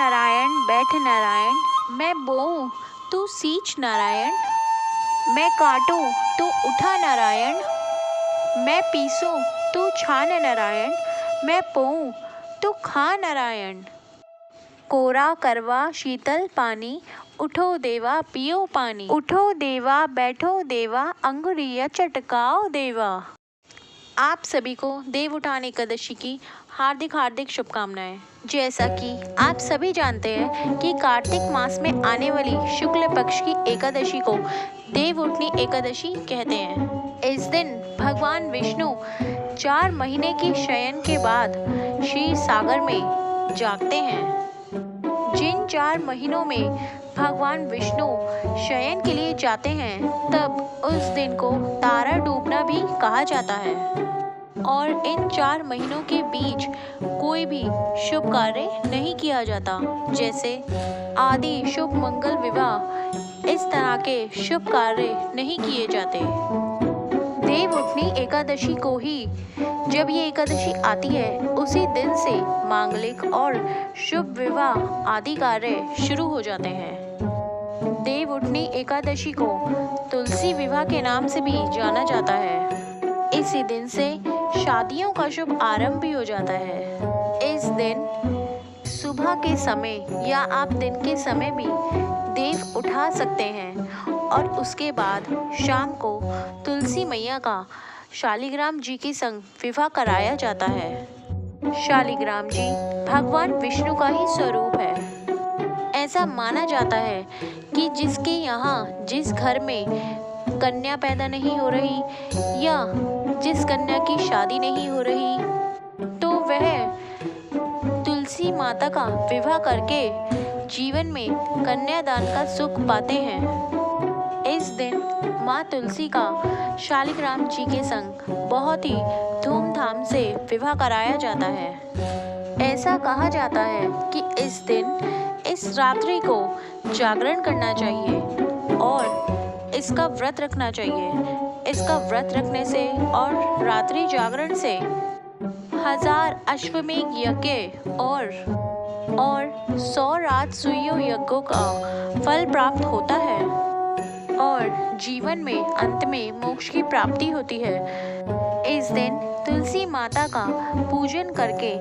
नारायण बैठ नारायण, मैं बोऊं तू सींच नारायण, मैं काटूं तू उठा नारायण, मैं पीसूं तू छान नारायण, मैं पोऊं तू खा नारायण। कोरा करवा शीतल पानी, उठो देवा पियो पानी, उठो देवा बैठो देवा, अंगुरिया चटकाओ देवा। आप सभी को देव उठान एकादशी की हार्दिक हार्दिक शुभकामनाएं। जैसा कि आप सभी जानते हैं कि कार्तिक मास में आने वाली शुक्ल पक्ष की एकादशी को देव उठनी एकादशी कहते हैं। इस दिन भगवान विष्णु 4 महीने की शयन के बाद क्षीर सागर में जागते हैं। जिन 4 महीनों में भगवान विष्णु शयन के लिए जाते हैं, तब उस दिन को तारा डूबना भी कहा जाता है। और इन 4 महीनों के बीच कोई भी शुभ कार्य नहीं किया जाता, जैसे आदि शुभ मंगल विवाह, इस तरह के शुभ कार्य नहीं किए जाते। देव उठनी एकादशी को ही जब ये एकादशी आती है, उसी दिन से मांगलिक और शुभ विवाह आदि कार्य शुरू हो जाते हैं। देव उठनी एकादशी को तुलसी विवाह के नाम से भी जाना जाता है। इसी दिन से शादियों का शुभ आरंभ भी हो जाता है। इस दिन सुबह के समय या आप दिन के समय भी देव उठा सकते हैं और उसके बाद शाम को तुलसी मैया का शालिग्राम जी के संग विवाह कराया जाता है। शालिग्राम जी भगवान विष्णु का ही स्वरूप है। ऐसा माना जाता है कि जिसके यहाँ जिस घर में कन्या पैदा नहीं हो रही या जिस कन्या की शादी नहीं हो रही, तो वह तुलसी माता का विवाह करके जीवन में कन्यादान का सुख पाते हैं। इस दिन माँ तुलसी का शालिग्राम जी के संग बहुत ही धूमधाम से विवाह कराया जाता है। ऐसा कहा जाता है कि इस दिन इस रात्रि को जागरण करना चाहिए और इसका व्रत रखना चाहिए। इसका व्रत रखने से और रात्रि जागरण से 1000 अश्वमेघ यज्ञ और 100 राजसूय यज्ञों का फल प्राप्त होता है और जीवन में अंत में मोक्ष की प्राप्ति होती है। इस दिन तुलसी माता का पूजन करके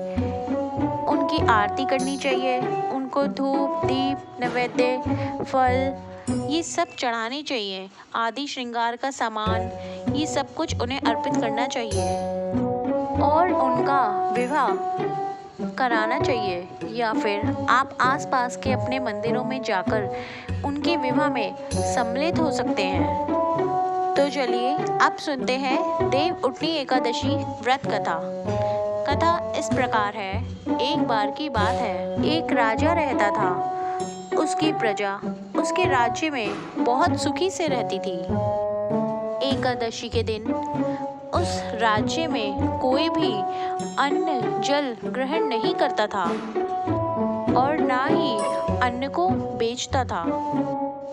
उनकी आरती करनी चाहिए। उनको धूप दीप नैवेद्य फल ये सब चढ़ाने चाहिए। आदि श्रृंगार का सामान ये सब कुछ उन्हें अर्पित करना चाहिए और उनका विवाह कराना चाहिए, या फिर आप आसपास के अपने मंदिरों में जाकर उनके विवाह में सम्मिलित हो सकते हैं। तो चलिए अब सुनते हैं देव उठनी एकादशी व्रत कथा। कथा इस प्रकार है। एक बार की बात है, एक राजा रहता था। उसकी प्रजा उसके राज्य में बहुत सुखी से रहती थी। एकादशी के दिन उस राज्य में कोई भी अन्न जल ग्रहण नहीं करता था और ना ही अन्न को बेचता था।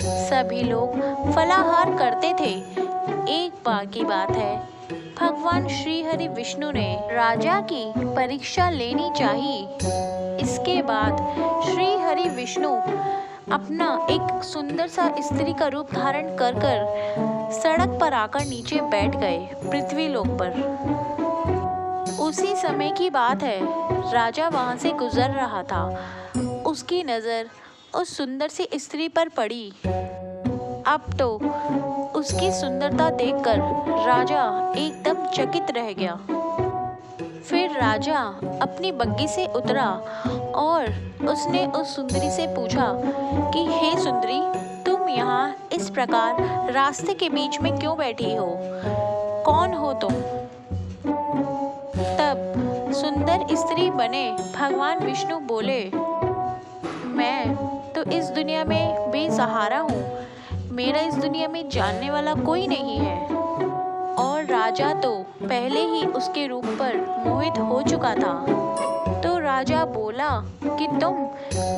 सभी लोग फलाहार करते थे। एक बार की बात है, भगवान श्री हरि विष्णु ने राजा की परीक्षा लेनी चाहिए। इसके बाद श्री हरि विष्णु अपना एक सुंदर सा स्त्री का रूप धारण कर सड़क पर आकर नीचे बैठ गए पृथ्वी लोक पर। उसी समय की बात है, राजा वहां से गुजर रहा था। उसकी नजर उस सुंदर सी स्त्री पर पड़ी। अब तो उसकी सुंदरता देखकर राजा एकदम चकित रह गया। फिर राजा अपनी बग्गी से उतरा और उसने उस सुंदरी से पूछा कि हे सुंदरी, तुम यहाँ इस प्रकार रास्ते के बीच में क्यों बैठी हो? कौन हो तुम? तब सुंदर स्त्री बने भगवान विष्णु बोले, मैं तो इस दुनिया में बेसहारा हूँ। मेरा इस दुनिया में जानने वाला कोई नहीं है। और राजा तो पहले ही उसके रूप पर मोहित हो चुका था। तो राजा बोला कि तुम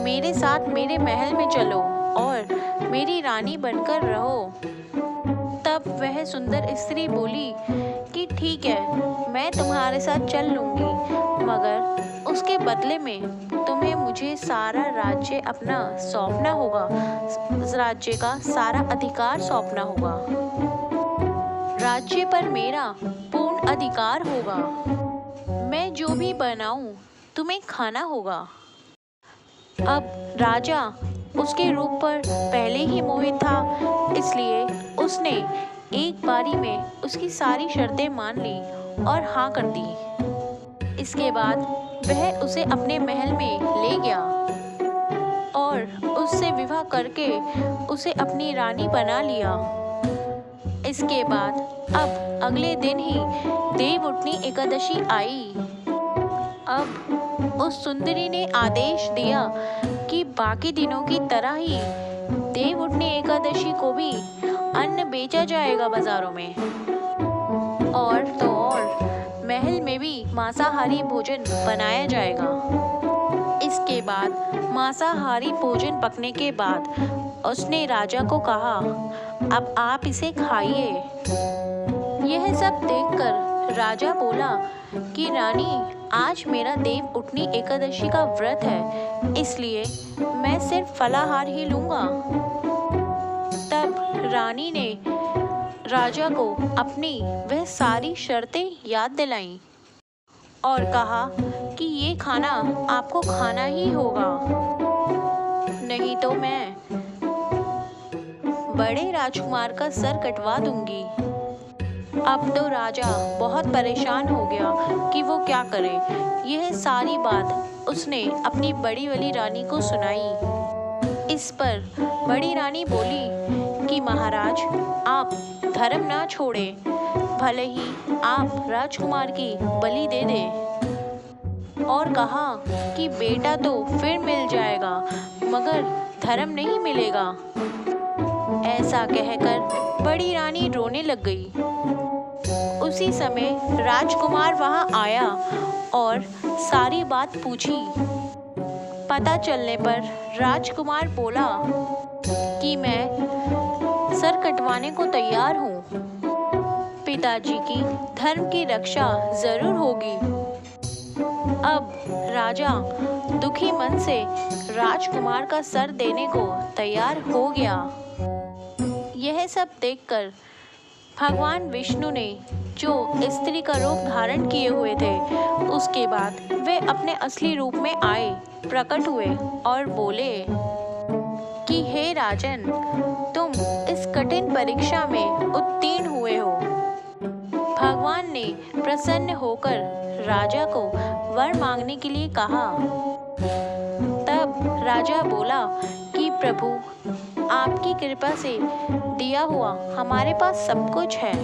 मेरे साथ मेरे महल में चलो और मेरी रानी बनकर रहो। तब वह सुंदर स्त्री बोली कि ठीक है, मैं तुम्हारे साथ चल लूंगी, मगर उसके बदले में तुम्हें मुझे सारा राज्य अपना सौंपना होगा, राज्य का सारा अधिकार सौंपना होगा। राज्य पर मेरा पूर्ण अधिकार होगा। मैं जो भी बनाऊं तुम्हें खाना होगा। अब राजा उसके रूप पर पहले ही मोहित था, इसलिए उसने एक बारी में उसकी सारी शर्तें मान ली और हाँ कर दी। इसके बाद वह उसे अपने महल में ले गया और उससे विवाह करके उसे अपनी रानी बना लिया। इसके बाद अब अगले दिन ही देवउठनी एकादशी आई। अब उस सुंदरी ने आदेश दिया कि बाकी दिनों की तरह ही देवउठनी एकादशी को भी अन्न बेचा जाएगा बाजारों में, और तो और महल में भी मांसाहारी भोजन बनाया जाएगा। इसके बाद मांसाहारी भोजन पकने के बाद उसने राजा को कहा, अब आप इसे खाइए। यह सब देखकर राजा बोला कि रानी, आज मेरा देवउठनी एकादशी का व्रत है, इसलिए मैं सिर्फ फलाहार ही लूंगा। तब रानी ने राजा को अपनी वह सारी शर्तें याद दिलाईं और कहा कि ये खाना आपको खाना ही होगा, नहीं तो मैं बड़े राजकुमार का सर कटवा दूंगी। अब तो राजा बहुत परेशान हो गया कि वो क्या करे। यह सारी बात उसने अपनी बड़ी वाली रानी को सुनाई। इस पर बड़ी रानी बोली कि महाराज, आप धर्म ना छोड़े, भले ही आप राजकुमार की बलि दे दे। और कहा कि बेटा तो फिर मिल जाएगा, मगर धर्म नहीं मिलेगा। ऐसा कहकर बड़ी रानी रोने लग गई। उसी समय राजकुमार वहां आया और सारी बात पूछी। पता चलने पर राजकुमार बोला कि मैं सर कटवाने को तैयार हूँ। पिताजी की धर्म की रक्षा जरूर होगी। अब राजा दुखी मन से राजकुमार का सर देने को तैयार हो गया। यह सब देखकर भगवान विष्णु ने जो स्त्री का रूप धारण किए हुए थे, उसके बाद वे अपने असली रूप में आए, प्रकट हुए और बोले कि हे राजन, तुम इस कठिन परीक्षा में उत्तीर्ण हुए हो। भगवान ने प्रसन्न होकर राजा को वर मांगने के लिए कहा। तब राजा बोला कि प्रभु, आपकी कृपा से दिया हुआ हमारे पास सब कुछ है।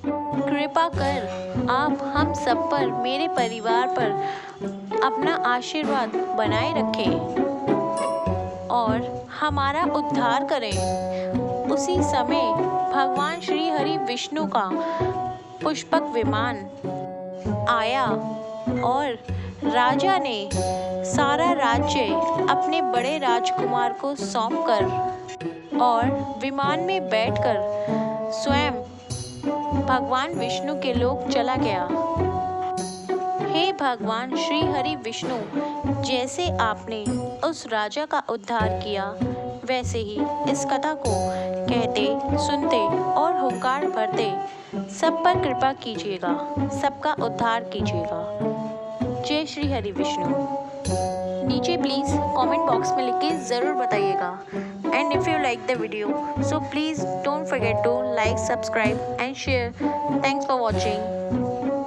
कृपा कर आप हम सब पर, मेरे परिवार पर अपना आशीर्वाद बनाए रखें और हमारा उद्धार करें। उसी समय भगवान श्री हरि विष्णु का पुष्पक विमान आया और राजा ने सारा राज्य अपने बड़े राजकुमार को सौंपकर और विमान में बैठकर स्वयं भगवान विष्णु के लोक चला गया। हे भगवान श्री हरि विष्णु, जैसे आपने उस राजा का उद्धार किया, वैसे ही इस कथा को कहते, सुनते और हुंकार भरते सब पर कृपा कीजिएगा, सबका उद्धार कीजिएगा। जय श्री हरि विष्णु। नीचे प्लीज़ कमेंट बॉक्स में लिख के ज़रूर बताइएगा। And if you like the video, so please don't forget to like, subscribe and share. Thanks for watching.